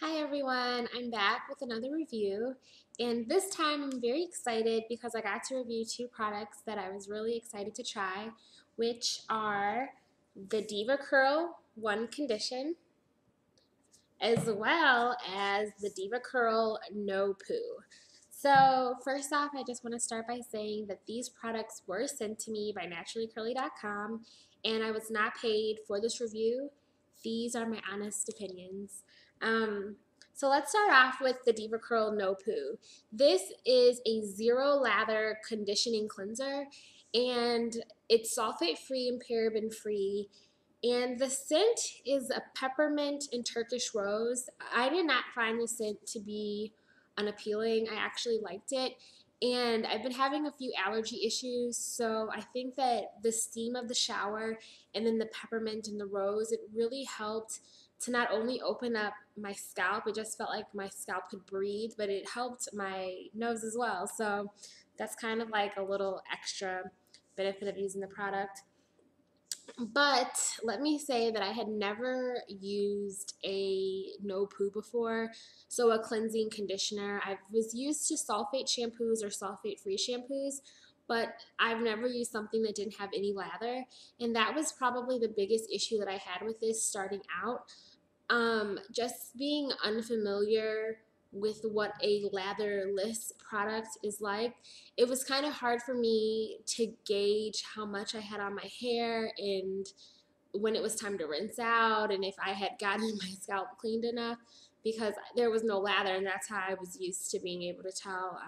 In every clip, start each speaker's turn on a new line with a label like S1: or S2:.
S1: Hi everyone, I'm back with another review, and this time I'm very excited because I got to review two products that I was really excited to try, which are the DevaCurl One Condition as well as the DevaCurl No Poo. So first off, I just want to start by saying that these products were sent to me by naturallycurly.com and I was not paid for this review. These are my honest opinions. So let's start off with the DevaCurl No Poo. This is a zero lather conditioning cleanser and it's sulfate free and paraben free, and the scent is a peppermint and Turkish rose. I did not find the scent to be unappealing. I actually liked it. And I've been having a few allergy issues, so I think that the steam of the shower and then the peppermint and the rose, it really helped to not only open up my scalp, it just felt like my scalp could breathe, but it helped my nose as well. So that's kind of like a little extra benefit of using the product. But let me say that I had never used a no poo before, so a cleansing conditioner. I was used to sulfate shampoos or sulfate free shampoos, but I've never used something that didn't have any lather, and that was probably the biggest issue that I had with this starting out. Just being unfamiliar with what a latherless product is like, it was kind of hard for me to gauge how much I had on my hair and when it was time to rinse out and if I had gotten my scalp cleaned enough, because there was no lather, and that's how I was used to being able to tell,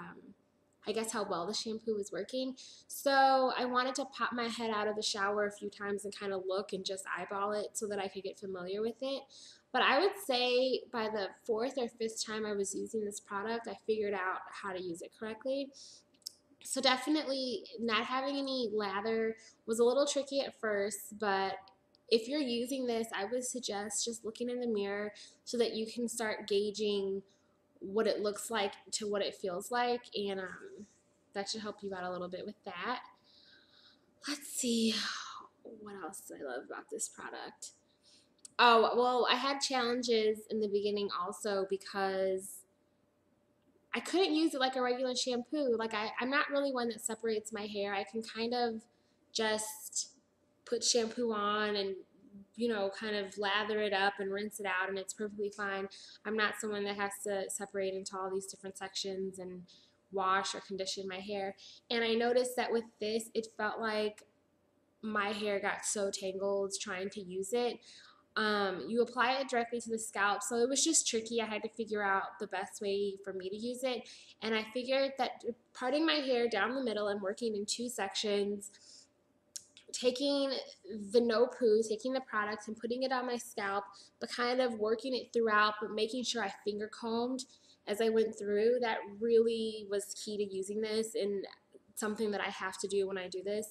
S1: I guess, how well the shampoo was working. So I wanted to pop my head out of the shower a few times and kind of look and just eyeball it so that I could get familiar with it. But I would say by the fourth or fifth time I was using this product, I figured out how to use it correctly. So definitely not having any lather was a little tricky at first, but if you're using this, I would suggest just looking in the mirror so that you can start gauging what it looks like to what it feels like, and that should help you out a little bit with that. Let's see what else I love about this product. Oh, well, I had challenges in the beginning also because I couldn't use it like a regular shampoo. Like I'm not really one that separates my hair. I can kind of just put shampoo on and kind of lather it up and rinse it out, and it's perfectly fine. I'm not someone that has to separate into all these different sections and wash or condition my hair. And I noticed that with this, it felt like my hair got so tangled trying to use it. You apply it directly to the scalp, so it was just tricky. I had to figure out the best way for me to use it, and I figured that parting my hair down the middle and working in two sections, taking the no poo, taking the product and putting it on my scalp, but kind of working it throughout, but making sure I finger combed as I went through, that really was key to using this, and something that I have to do when I do this,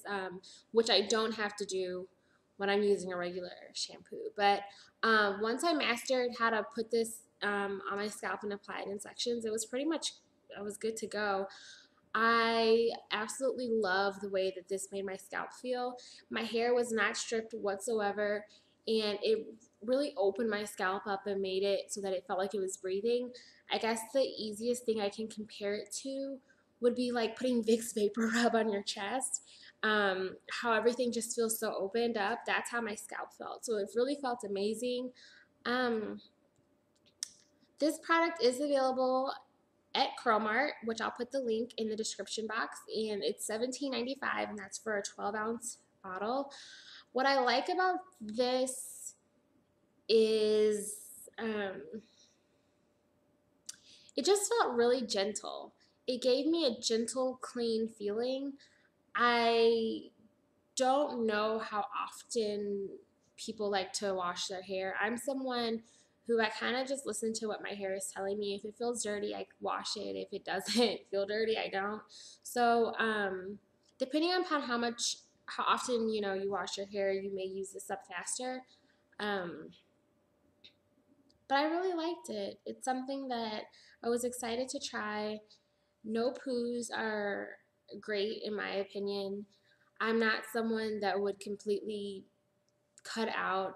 S1: which I don't have to do when I'm using a regular shampoo. But once I mastered how to put this on my scalp and apply it in sections, it was pretty much, I was good to go. I absolutely love the way that this made my scalp feel. My hair was not stripped whatsoever, and it really opened my scalp up and made it so that it felt like it was breathing. I guess the easiest thing I can compare it to would be like putting Vicks Vapor Rub on your chest. How everything just feels so opened up. That's how my scalp felt. So it really felt amazing. Um, this product is available at CurlMart, which I'll put the link in the description box, and it's $17.95, and that's for a 12-ounce bottle. What I like about this is it just felt really gentle. It gave me a gentle, clean feeling. I don't know how often people like to wash their hair. I'm someone who I kind of just listen to what my hair is telling me. If it feels dirty, I wash it. If it doesn't feel dirty, I don't. So depending upon how often you wash your hair, you may use this up faster. Um, but I really liked it. It's something that I was excited to try. No poos are great in my opinion. I'm not someone that would completely cut out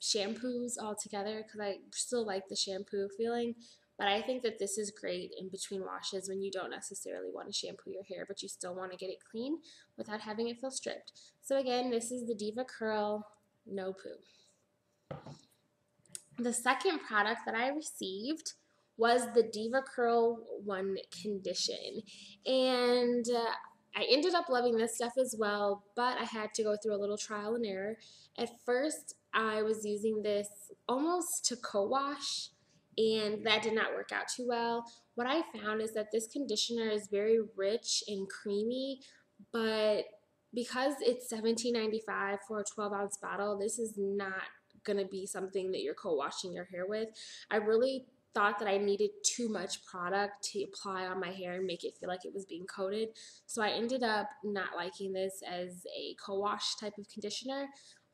S1: shampoos all together because I still like the shampoo feeling. But I think that this is great in between washes when you don't necessarily want to shampoo your hair, but you still want to get it clean without having it feel stripped. So again, this is the DevaCurl No Poo. The second product that I received was the DevaCurl One Condition. And I ended up loving this stuff as well, but I had to go through a little trial and error. At first, I was using this almost to co-wash, and that did not work out too well. What I found is that this conditioner is very rich and creamy, but because it's $17.95 for a 12-ounce bottle, this is not going to be something that you're co-washing your hair with. I really thought that I needed too much product to apply on my hair and make it feel like it was being coated. So I ended up not liking this as a co-wash type of conditioner,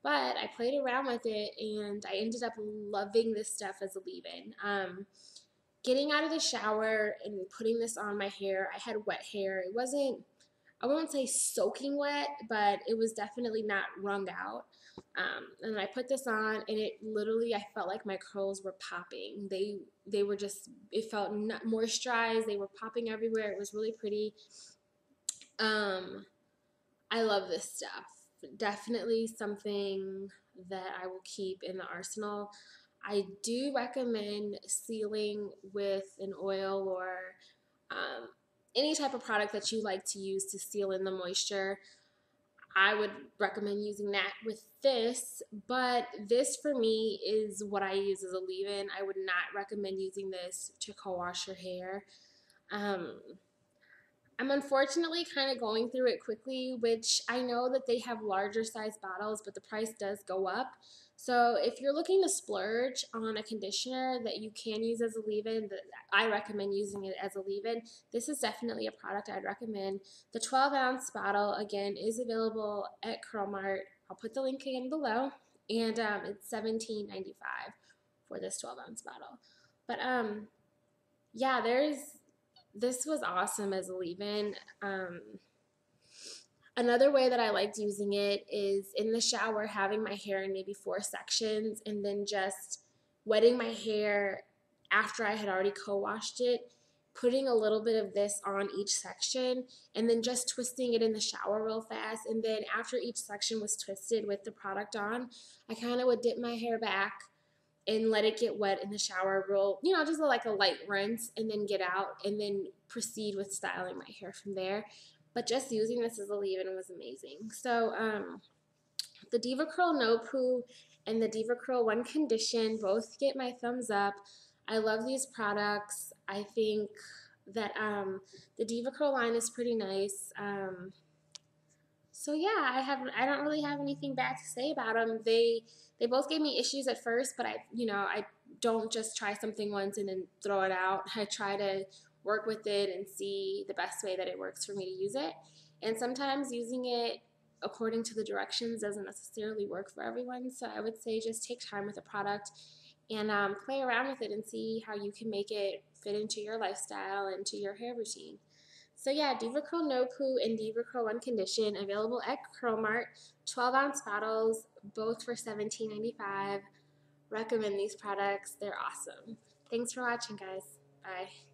S1: but I played around with it and I ended up loving this stuff as a leave-in. Getting out of the shower and putting this on my hair, I had wet hair. It wasn't, I won't say soaking wet, but it was definitely not wrung out. And I put this on, and it literally, I felt like my curls were popping. They were just, it felt not moisturized. They were popping everywhere. It was really pretty. I love this stuff. Definitely something that I will keep in the arsenal. I do recommend sealing with an oil or any type of product that you like to use to seal in the moisture. I would recommend using that with this, but this for me is what I use as a leave-in. I would not recommend using this to co-wash your hair. I'm unfortunately kind of going through it quickly, which I know that they have larger size bottles, but the price does go up. So if you're looking to splurge on a conditioner that you can use as a leave-in, I recommend using it as a leave-in. This is definitely a product I'd recommend. The 12-ounce bottle, again, is available at CurlMart. I'll put the link again below. And it's $17.95 for this 12-ounce bottle. But yeah, this was awesome as a leave-in. Another way that I liked using it is in the shower, having my hair in maybe 4 sections and then just wetting my hair after I had already co-washed it, putting a little bit of this on each section, and then just twisting it in the shower real fast. And then after each section was twisted with the product on, I kind of would dip my hair back and let it get wet in the shower real, just like a light rinse, and then get out and then proceed with styling my hair from there. But just using this as a leave-in was amazing. So the DevaCurl No Poo and the DevaCurl One Condition both get my thumbs up. I love these products. I think that the DevaCurl line is pretty nice. So yeah, I don't really have anything bad to say about them. They both gave me issues at first, but I don't just try something once and then throw it out. I try to work with it and see the best way that it works for me to use it. And sometimes using it according to the directions doesn't necessarily work for everyone. So I would say just take time with a product and play around with it and see how you can make it fit into your lifestyle and to your hair routine. So yeah, DevaCurl No Poo and DevaCurl One Condition available at CurlMart, 12-ounce bottles, both for $17.95. Recommend these products. They're awesome. Thanks for watching, guys. Bye.